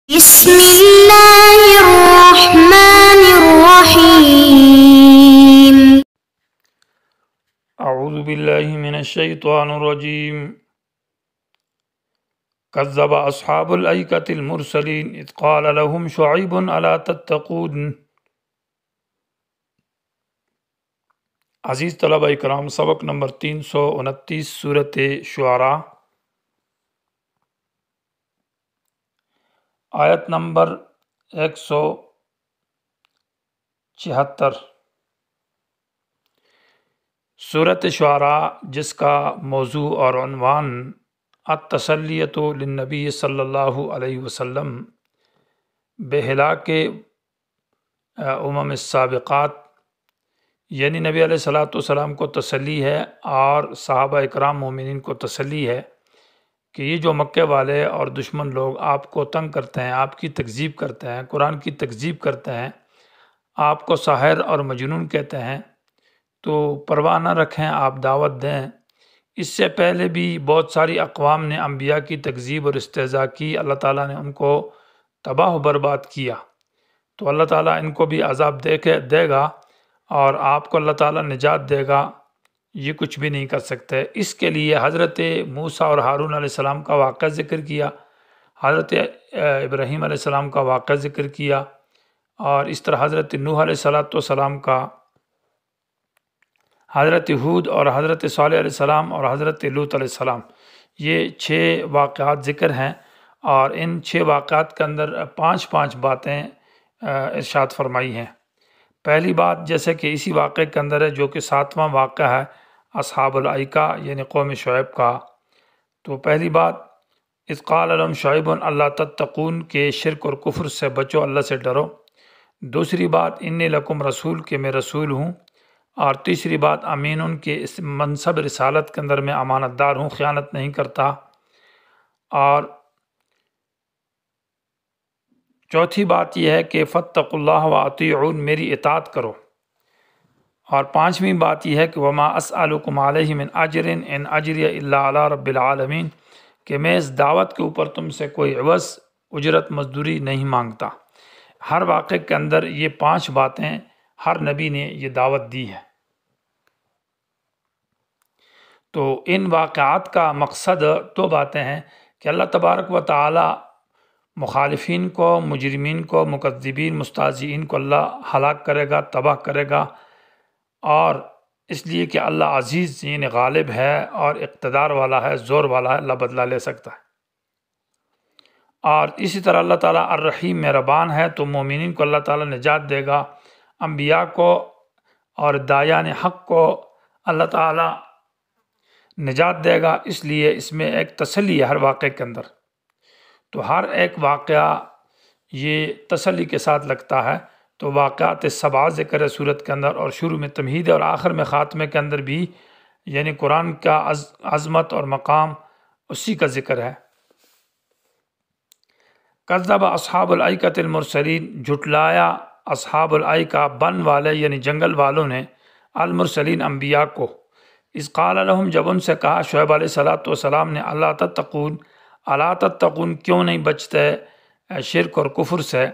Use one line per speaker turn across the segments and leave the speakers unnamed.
بسم اللہ الرحمن الرحیم۔
اعوذ باللہ من الشیطان الرجیم۔ کذب اصحاب الایکۃ المرسلین اذ قال لهم شعیب الا تتقون۔ عزیز طلبہ اکرام، سبق نمبر 329 سورۃ شعراء، آیت نمبر 176۔ سورۃ شعراء جس کا موضوع اور عنوان التسلیۃ للنبی صلی اللہ علیہ وسلم بہلاک السابقات، یعنی نبی علیہ السلام کو تسلی ہے اور صحابہ اکرام مومنین کو تسلی ہے کہ یہ جو مکے والے اور دشمن لوگ آپ کو تنگ کرتے ہیں، آپ کی تکذیب کرتے ہیں، قرآن کی تکذیب کرتے ہیں، آپ کو ساحر اور مجنون کہتے ہیں، تو پرواہ نہ رکھیں، آپ دعوت دیں۔ اس سے پہلے بھی بہت ساری اقوام نے انبیاء کی تکذیب اور استہزاء کی، اللہ تعالیٰ نے ان کو تباہ و برباد کیا، تو اللہ تعالیٰ ان کو بھی عذاب دے گا اور آپ کو اللہ تعالیٰ نجات دے گا، یہ کچھ بھی نہیں کر سکتے۔ اس کے لیے حضرت موسیٰ اور ہارون علیہ السلام کا واقعہ ذکر کیا، حضرت ابراہیم علیہ السلام کا واقعہ ذکر کیا، اور اس طرح حضرت نوح علیہ السلام کا، حضرت ہود اور حضرت صالح علیہ السلام اور حضرت لوط علیہ السلام، یہ 6 واقعات ذکر ہیں، اور ان 6 واقعات کے اندر 5 باتیں ارشاد فرمائی ہیں۔ پہلی بات جیسے کہ اسی واقعے کے اندر ہے، جو کہ 7واں واقعہ ہے اصحاب الایکہ یعنی قوم شعیب کا۔ تو پہلی بات، اذ قال لهم شعیب الا تتقون، کہ شرک اور کفر سے بچو، اللہ سے ڈرو۔ دوسری بات، انی لکم رسول، کہ میں رسول ہوں۔ اور تیسری بات، امین، کہ اس منصب رسالت کے اندر میں امانت دار ہوں، خیانت نہیں کرتا۔ اور چوتھی بات یہ ہے کہ فاتقوا اللہ واطیعون، میری اطاعت کرو۔ اور 5ویں بات یہ ہے کہ وما اسألکم علیہ من اجر ان اجری الا علی رب العالمین، کہ میں اس دعوت کے اوپر تم سے کوئی عوض، اجرت، مزدوری نہیں مانگتا۔ ہر واقعے کے اندر یہ 5 باتیں ہر نبی نے یہ دعوت دی ہے۔ تو ان واقعات کا مقصد 2 باتیں ہیں کہ اللہ تبارک و تعالی مخالفین کو، مجرمین کو، مکذبین، مستہزئین کو اللہ ہلاک کرے گا، تباہ کرے گا، اور اس لیے کہ اللہ عزیز یعنی غالب ہے اور اقتدار والا ہے، زور والا ہے، اللہ بدلہ لے سکتا ہے۔ اور اسی طرح اللہ تعالیٰ الرحیم، مہربان ہے، تو مومنین کو اللہ تعالیٰ نجات دے گا، انبیاء کو اور داعیان حق کو اللہ تعالیٰ نجات دے گا۔ اس لیے اس میں ایک تسلی ہے ہر واقعے کے اندر۔ تو ہر ایک واقعہ یہ تسلی کے ساتھ لگتا ہے۔ تو واقعات 7 ذکر ہے سورت کے اندر، اور شروع میں تمہید ہے اور آخر میں خاتمے کے اندر بھی یعنی قرآن کا عظمت اور مقام اسی کا ذکر ہے۔ کذب اصحاب الایکۃ المرسلین، جھٹلایا اصحاب الایکہ، بن والے یعنی جنگل والوں نے، المرسلین، انبیاء کو۔ اذ قال لهم، جب ان سے کہا شعیب علیہ السلام نے، الا تتقون، کیوں نہیں بچتے شرک اور کفر سے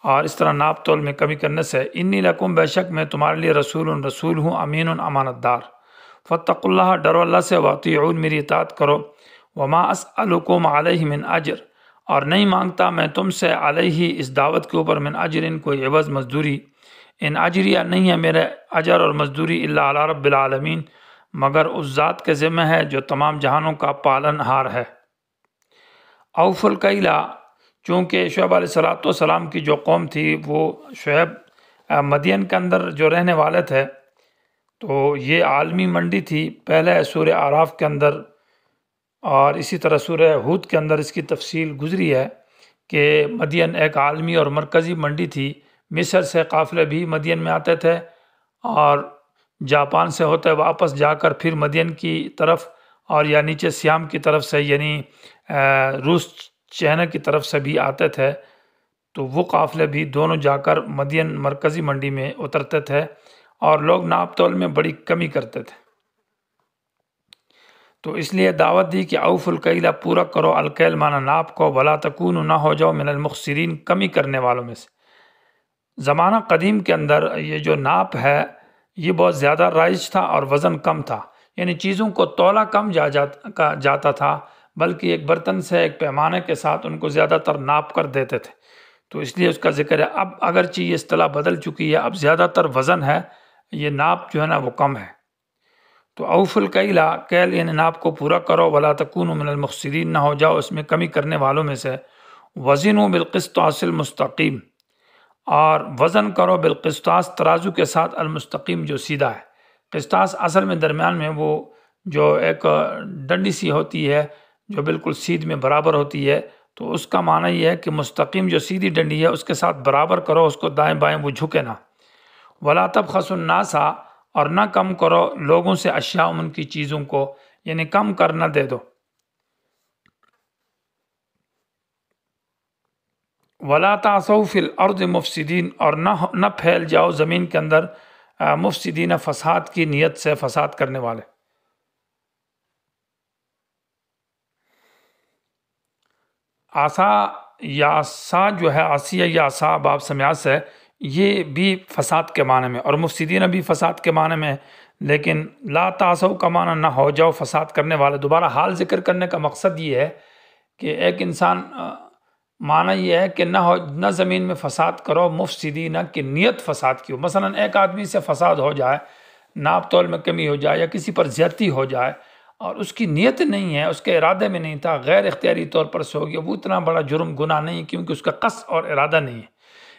اور اس طرح ناپ تول میں کمی کرنے سے۔ انی لکم، بے شک میں تمہارے لیے رسول ہوں، امین، امانت دار۔ فاتقوا اللہ، ڈرو اللہ سے، واطیعون، میری اطاعت کرو۔ وما اسألکم علیہ من اجر، اور نہیں مانگتا میں تم سے علیہ، اس دعوت کے اوپر، من اجر، کوئی عوض، مزدوری۔ ان اجریہ، نہیں ہے میرے اجر اور مزدوری، الا علی رب العالمین، مگر اس ذات کے ذمہ ہے جو تمام جہانوں کا پالن ہار ہے۔ اوف الکیلا، چونکہ شعیب علیہ السلام کی جو قوم تھی، وہ شعیب مدین کے اندر جو رہنے والے تھے، تو یہ عالمی منڈی تھی، پہلے سورہ اعراف کے اندر اور اسی طرح سورہ ہود کے اندر اس کی تفصیل گزری ہے کہ مدین ایک عالمی اور مرکزی منڈی تھی۔ مصر سے قافلے بھی مدین میں آتے تھے، اور جاپان سے ہوتے واپس جا کر پھر مدین کی طرف، اور یا نیچے سیام کی طرف سے یعنی روس، چائنا کی طرف سے بھی آتے تھے، تو وہ قافلے بھی دونوں جا کر مدین مرکزی منڈی میں اترتے تھے، اور لوگ ناپ تول میں بڑی کمی کرتے تھے۔ تو اس لیے دعوت دی کہ اوف الکیلا، پورا کرو، الکیل مانا ناپ کو، ولا تکونوا، نہ ہو جاؤ، من المخسرین، کمی کرنے والوں میں سے۔ زمانہ قدیم کے اندر یہ جو ناپ ہے یہ بہت زیادہ رائج تھا اور وزن کم تھا، یعنی چیزوں کو تولا کم جاتا تھا، بلکہ ایک برتن سے ایک پیمانے کے ساتھ ان کو زیادہ تر ناپ کر دیتے تھے، تو اس لیے اس کا ذکر ہے۔ اب اگرچہ یہ اصطلاح بدل چکی ہے، اب زیادہ تر وزن ہے، یہ ناپ جو ہے نا وہ کم ہے۔ تو اوف الکیلا، کیل یعنی ناپ کو پورا کرو، ولا تکونوا من المخسرین، نہ ہو جاؤ اس میں کمی کرنے والوں میں سے۔ وزنوا بالقسطاس المستقیم، اور وزن کرو بالقسطاس، ترازو کے ساتھ، المستقیم جو سیدھا ہے۔ قسطاس اصل میں درمیان میں وہ جو ایک ڈنڈی سی ہوتی ہے جو بالکل سیدھ میں برابر ہوتی ہے، تو اس کا معنی یہ ہے کہ مستقیم جو سیدھی ڈنڈی ہے اس کے ساتھ برابر کرو اس کو، دائیں بائیں وہ جھکے نہ۔ ولا تبخسوا الناس، اور نہ کم کرو لوگوں سے، اشیاء ان کی چیزوں کو، یعنی کم کرنا دے دو۔ ولا تعثوا فی الارض مفسدین، اور نہ پھیل جاؤ زمین کے اندر مفسدین، فساد کی نیت سے، فساد کرنے والے۔ آسا یا سا جو ہے، آسیہ یا سا باب سمیات سے، یہ بھی فساد کے معنی میں، اور مفسدین بھی فساد کے معنی میں، لیکن لا تعثوا کا معنی نہ ہو جاؤ فساد کرنے والے۔ دوبارہ حال ذکر کرنے کا مقصد یہ ہے کہ ایک انسان، معنی یہ ہے کہ نہ زمین میں فساد کرو، مفسدین کی نیت فساد کی ہو۔ مثلا ایک آدمی سے فساد ہو جائے، ناپ تول میں کمی ہو جائے، یا کسی پر زیادتی ہو جائے، اور اس کی نیت نہیں ہے، اس کے ارادے میں نہیں تھا، غیر اختیاری طور پر سے ہو گیا، وہ اتنا بڑا جرم گناہ نہیں، کیونکہ اس کا قصد اور ارادہ نہیں ہے۔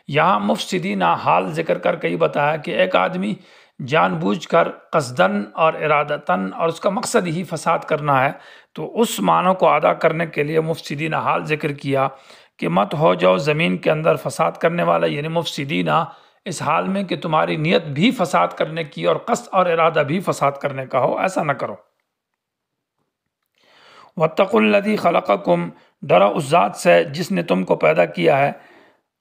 یہاں مفسدین حال ذکر کر کے یہ بتایا کہ ایک آدمی جان بوجھ کر، قصدن اور ارادتاً، اور اس کا مقصد ہی فساد کرنا ہے، تو اس معنی کو ادا کرنے کے لیے مفسدین حال ذکر کیا کہ مت ہو جاؤ زمین کے اندر فساد کرنے والا، یعنی مفسدین اس حال میں کہ تمہاری نیت بھی فساد کرنے کی اور قصد اور ارادہ بھی فساد کرنے کا ہو، ایسا نہ کرو۔ واتقوا الذی خلقکم، ڈرو اس ذات سے جس نے تم کو پیدا کیا ہے،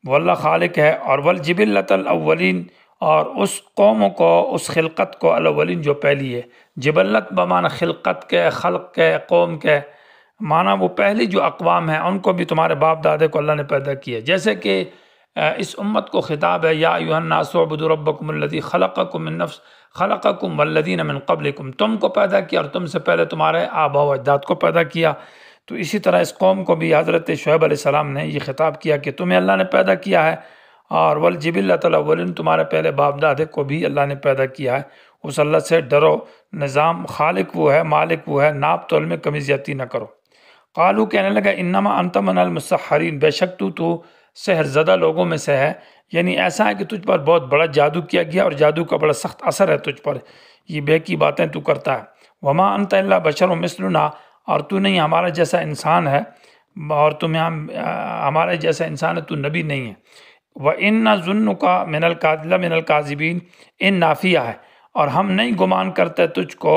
واللہ خالق ہے، اور والجبلۃ الاولین، اور اس قوم کو، اس خلقت کو، الاولین جو پہلی ہے۔ جبلت بمعنی خلقت کے، خلق کے، قوم کے، معنی وہ پہلی جو اقوام ہیں ان کو بھی تمہارے باپ دادے کو اللہ نے پیدا کیا۔ جیسے کہ اس امت کو خطاب ہے، یا ایھا الناس اعبدوا ربکم الذی خلقکم من نفس، خلقکم والذین من قبلکم، تم کو پیدا کیا اور تم سے پہلے تمہارے آباء و اجداد کو پیدا کیا۔ تو اسی طرح اس قوم کو بھی حضرت شعیب علیہ السلام نے یہ خطاب کیا کہ تمہیں اللہ نے پیدا کیا ہے، اور والجبلۃ الاولین، تمہارے پہلے باپ دادے کو بھی اللہ نے پیدا کیا ہے۔ اس اللہ سے ڈرو، نظام خالق وہ ہے، مالک وہ ہے، ناپ تول میں کمی زیادتی نہ کرو۔ قالو، کہنے لگا، انما انت من المسحرین، بے شک تو سحر زدہ لوگوں میں سے ہے، یعنی ایسا ہے کہ تجھ پر بہت بڑا جادو کیا گیا اور جادو کا بڑا سخت اثر ہے تجھ پر، یہ بے کی باتیں تو کرتا ہے۔ وما انت الا بشر مثلنا، اور تو نہیں ہمارا جیسا انسان ہے، اور ہمارے جیسا انسان ہے، تو نبی نہیں ہے۔ وَإِنَّ ظُنُّكَ لَمِنَ الْكَاذِبِينَ، ان نافیہ ہے، اور ہم نہیں گمان کرتے تجھ کو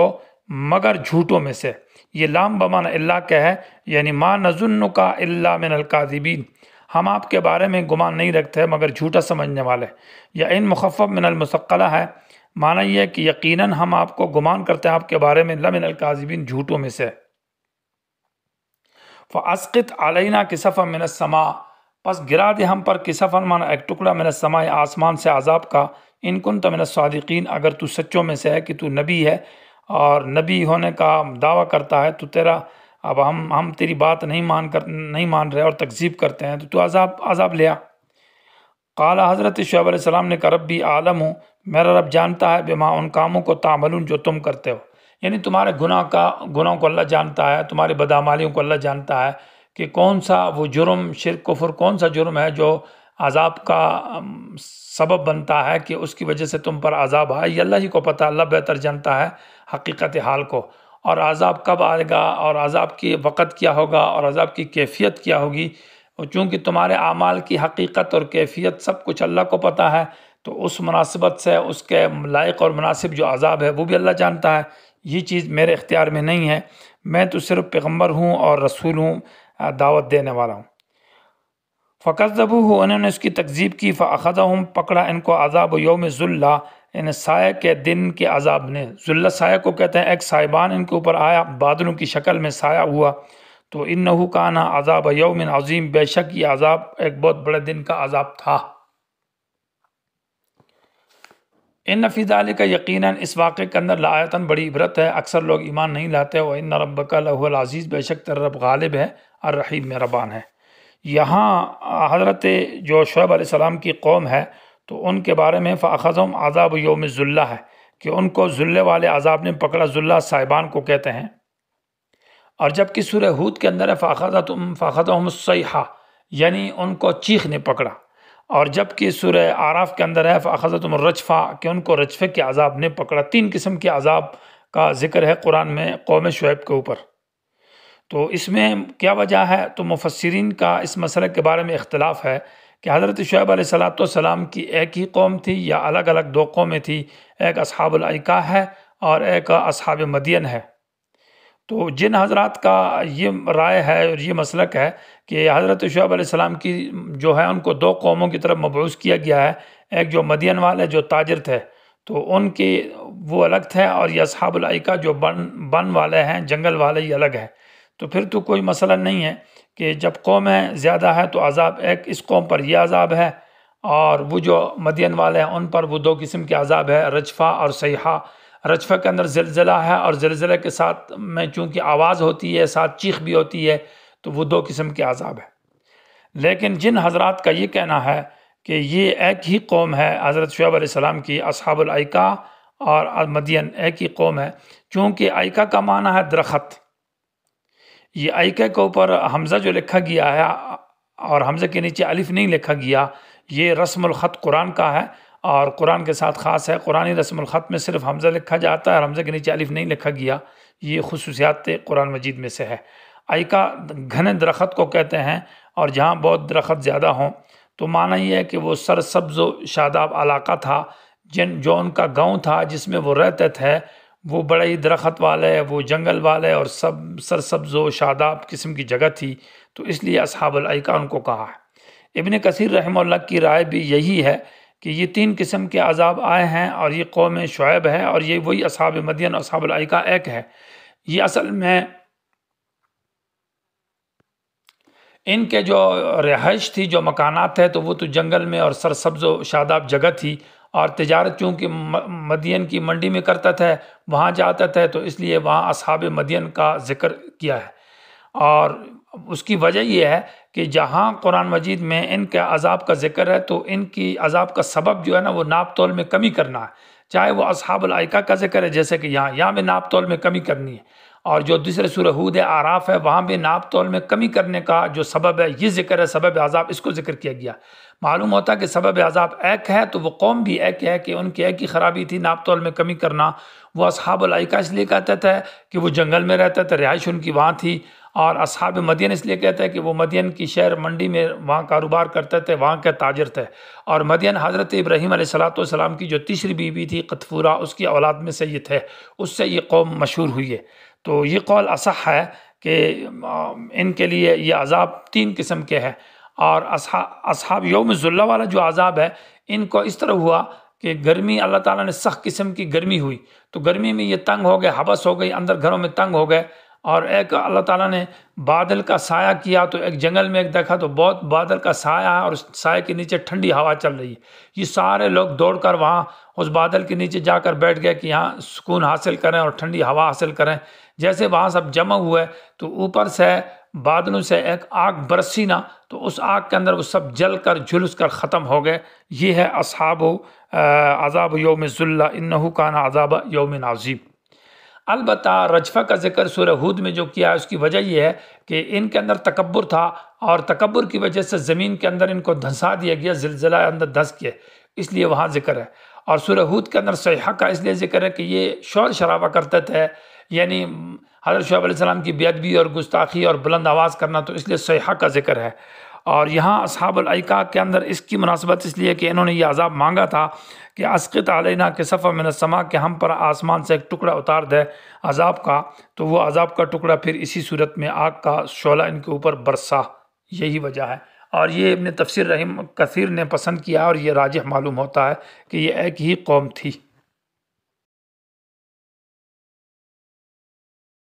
مگر جھوٹوں میں سے۔ یہ لام بمعنی اللہ کا ہے، یعنی ما نظنک الا من الکاذبین، ہم آپ کے بارے میں گمان نہیں رکھتے مگر جھوٹا سمجھنے والے۔ یا ان مخفف من المثقلہ ہے، معنی یہ ہے کہ یقیناً ہم آپ کو گمان کرتے ہیں آپ کے بارے میں، لمن الکاذبین، جھوٹوں میں سے۔ فَأَسْقِطْ عَلَيْنَا كِسَفًا مِنَ السَّمَاءِ، پس گرا دے ہم پر، کسفن معنی ایک ٹکڑا، من السماء، آسمان سے، عذاب کا، ان کنت من الصادقین، اگر تو سچوں میں سے ہے کہ تو نبی ہے اور نبی ہونے کا دعویٰ کرتا ہے، تو تیرا اب ہم تیری بات نہیں مان رہے اور تکذیب کرتے ہیں، تو عذاب لیا۔ قال، حضرت شعیب علیہ السلام نے کہا، ربی عالم ہوں، میرا رب جانتا ہے، بما، ان کاموں کو، تعملون، جو تم کرتے ہو، یعنی تمہارے گناہوں کو اللہ جانتا ہے، تمہاری بدعمالیوں کو اللہ جانتا ہے کہ کون سا وہ جرم، شرک، کفر، کون سا جرم ہے جو عذاب کا سبب بنتا ہے کہ اس کی وجہ سے تم پر عذاب آئے، یہ اللہ ہی کو پتہ، اللہ بہتر جانتا ہے حقیقت حال کو، اور عذاب کب آئے گا اور عذاب کی وقت کیا ہوگا اور عذاب کی کیفیت کیا ہوگی، چونکہ تمہارے اعمال کی حقیقت اور کیفیت سب کچھ اللہ کو پتہ ہے، تو اس مناسبت سے اس کے لائق اور مناسب جو عذاب ہے وہ بھی اللہ جانتا ہے، یہ چیز میرے اختیار میں نہیں ہے، میں تو صرف پیغمبر ہوں اور رسول ہوں، دعوت دینے والا ہوں۔ فَكَذَّبُوهُ، انہوں نے اس کی تکذیب کی، فَأَخَذَهُمْ، پکڑا ان کو، عذاب یوم الذلہ، یعنی سایہ کے دن کے عذاب نے، ذلت سایہ کو کہتے ہیں، ایک سائبان ان کے اوپر آیا بادلوں کی شکل میں سایہ ہوا، تو انہو کان عذاب یوم عظیم، بے شک یہ عذاب ایک بہت بڑے دن کا عذاب تھا۔ ان فی ذالک، یقیناً اس واقعے کے اندر لآیتاً بڑی عبرت ہے، اکثر لوگ ایمان نہیں لاتے۔ وَإِنَّ رَبَّكَ لَهُوَ الْعَزِيزُ، بے شک تیرا رب غالب ہے، الرحیم مہربان ہے۔ یہاں حضرت جو شعیب علیہ السلام کی قوم ہے تو ان کے بارے میں فَأَخَذَهُمْ عَذَابُ یوم الظُّلَّہ ہے کہ ان کو ذلے والے عذاب نے پکڑا، ذلہ سائبان کو کہتے ہیں۔ اور جبکہ سورہ ہود کے اندر ہے فَأَخَذَهُمُ الصَّيْحَةُ، یعنی ان کو چیخ نے پکڑا، اور جبکہ سورہ اعراف کے اندر ہے فَأَخَذَتْهُمُ الرَّجْفَةُ کہ ان کو رجفے کے عذاب نے پکڑا۔ تین قسم کے عذاب کا ذکر ہے قرآن میں قوم شعیب کے اوپر۔ تو اس میں کیا وجہ ہے؟ تو مفسرین کا اس مسئلے کے بارے میں اختلاف ہے کہ حضرت شعیب علیہ السلام کی ایک ہی قوم تھی یا الگ الگ دو قومیں تھی، ایک اصحاب الایکہ ہے اور ایک اصحاب مدین ہے۔ تو جن حضرات کا یہ رائے ہے اور یہ مسلک ہے کہ حضرت شعیب علیہ السلام کی جو ہے ان کو دو قوموں کی طرف مبعوث کیا گیا ہے، ایک جو مدین والے جو تاجر تھے تو ان کی وہ الگ تھے، اور یہ اصحاب الایکہ جو بن والے ہیں، جنگل والے، یہ الگ ہے۔ تو پھر تو کوئی مسئلہ نہیں ہے کہ جب قومیں زیادہ ہے تو عذاب ایک اس قوم پر یہ عذاب ہے، اور وہ جو مدین والے ہیں ان پر وہ دو قسم کے عذاب ہے، رجفہ اور صیحہ۔ رجفہ کے اندر زلزلہ ہے، اور زلزلے کے ساتھ میں چونکہ آواز ہوتی ہے ساتھ چیخ بھی ہوتی ہے، تو وہ دو قسم کے عذاب ہے۔ لیکن جن حضرات کا یہ کہنا ہے کہ یہ ایک ہی قوم ہے حضرت شعیب علیہ السلام کی، اصحاب الایکہ اور مدین ایک ہی قوم ہے، چونکہ ایکہ کا معنی ہے درخت۔ یہ ایکہ کے اوپر حمزہ جو لکھا گیا ہے اور حمزے کے نیچے الف نہیں لکھا گیا، یہ رسم الخط قرآن کا ہے اور قرآن کے ساتھ خاص ہے۔ قرآنی رسم الخط میں صرف حمزہ لکھا جاتا ہے اور حمزے کے نیچے الف نہیں لکھا گیا، یہ خصوصیات قرآن مجید میں سے ہے۔ ایکہ گھنے درخت کو کہتے ہیں، اور جہاں بہت درخت زیادہ ہوں تو معنی یہ ہے کہ وہ سرسبز و شاداب علاقہ تھا، جو ان کا گاؤں تھا جس میں وہ رہتے تھے، وہ بڑے ہی درخت والے، وہ جنگل والے اور سب سرسبز و شاداب قسم کی جگہ تھی، تو اس لیے اصحاب الایکہ ان کو کہا ہے۔ ابن کثیر رحمہ اللہ کی رائے بھی یہی ہے کہ یہ تین قسم کے عذاب آئے ہیں اور یہ قوم شعیب ہے، اور یہ وہی اصحاب مدین اور اصحاب الایکہ ایک ہے۔ یہ اصل میں ان کے جو رہائش تھی، جو مکانات تھے، تو وہ تو جنگل میں اور سرسبز و شاداب جگہ تھی، اور تجارت چونکہ مدین کی منڈی میں کرتا تھے، وہاں جاتے تھے، تو اس لیے وہاں اصحاب مدین کا ذکر کیا ہے۔ اور اس کی وجہ یہ ہے کہ جہاں قرآن مجید میں ان کے عذاب کا ذکر ہے تو ان کی عذاب کا سبب جو ہے نا وہ ناپ تول میں کمی کرنا ہے، چاہے وہ اصحاب الایکہ کا ذکر ہے جیسے کہ یہاں بھی ناپ تول میں کمی کرنی ہے، اور جو دوسرے سورہ ہود اعراف ہے وہاں بھی ناپ تول میں کمی کرنے کا جو سبب ہے یہ ذکر ہے، سبب عذاب اس کو ذکر کیا گیا۔ معلوم ہوتا ہے کہ سبب عذاب ایک ہے تو وہ قوم بھی ایک ہے کہ ان کی ایک ہی خرابی تھی، ناپ تول میں کمی کرنا۔ وہ اصحاب الایکہ اس لیے کہتے تھے کہ وہ جنگل میں رہتے تھے، رہائش ان کی وہاں تھی، اور اصحاب مدین اس لیے کہتے ہیں کہ وہ مدین کی شہر منڈی میں وہاں کاروبار کرتے تھے، وہاں کے تاجر تھے۔ اور مدین حضرت ابراہیم علیہ السلام کی جو تیسری بیوی تھی قطفورہ، اس کی اولاد میں سے یہ تھے، اس سے یہ قوم مشہور ہوئی ہے۔ تو یہ قول اصح ہے کہ ان کے لیے یہ عذاب تین قسم کے ہیں، اور اصحاب یوم الظلہ والا جو عذاب ہے ان کو اس طرح ہوا کہ گرمی، اللہ تعالیٰ نے سخت قسم کی گرمی ہوئی، تو گرمی میں یہ تنگ ہو گئے، حبس ہو گئی، اندر گھروں میں تنگ ہو گئے، اور ایک اللہ تعالیٰ نے بادل کا سایہ کیا، تو ایک جنگل میں ایک دیکھا تو بہت بادل کا سایہ ہے اور اس سایہ کے نیچے ٹھنڈی ہوا چل رہی ہے۔ یہ سارے لوگ دوڑ کر وہاں اس بادل کے نیچے جا کر بیٹھ گئے کہ یہاں سکون حاصل کریں اور ٹھنڈی ہوا حاصل کریں۔ جیسے وہاں سب جمع ہوئے تو اوپر سے بادلوں سے ایک آگ برسی نا، تو اس آگ کے اندر وہ سب جل کر جھلس کر ختم ہو گئے۔ یہ ہے اصحاب عذاب یوم الظلہ انہ کان عذاب یوم عظیم۔ البتہ رجفہ کا ذکر سورہ ہود میں جو کیا ہے اس کی وجہ یہ ہے کہ ان کے اندر تکبر تھا، اور تکبر کی وجہ سے زمین کے اندر ان کو دھنسا دیا گیا، زلزلہ اندر دھس کے، اس لیے وہاں ذکر ہے۔ اور سورہ ہود کے اندر صیحہ کا اس لیے ذکر ہے کہ یہ شور شرابہ کرتے تھے، یعنی حضرت شعیب علیہ السلام کی بے ادبی اور گستاخی اور بلند آواز کرنا، تو اس لیے صیحہ کا ذکر ہے۔ اور یہاں اصحاب الایکہ کے اندر اس کی مناسبت اس لیے کہ انہوں نے یہ عذاب مانگا تھا کہ اسقط علینا کسفا من السماء، کہ ہم پر آسمان سے ایک ٹکڑا اتار دے عذاب کا، تو وہ عذاب کا ٹکڑا پھر اسی صورت میں آگ کا شعلہ ان کے اوپر برسا، یہی وجہ ہے۔ اور یہ ابن تفسیر رحم کثیر نے پسند کیا اور یہ راجح معلوم ہوتا ہے کہ یہ ایک ہی قوم تھی۔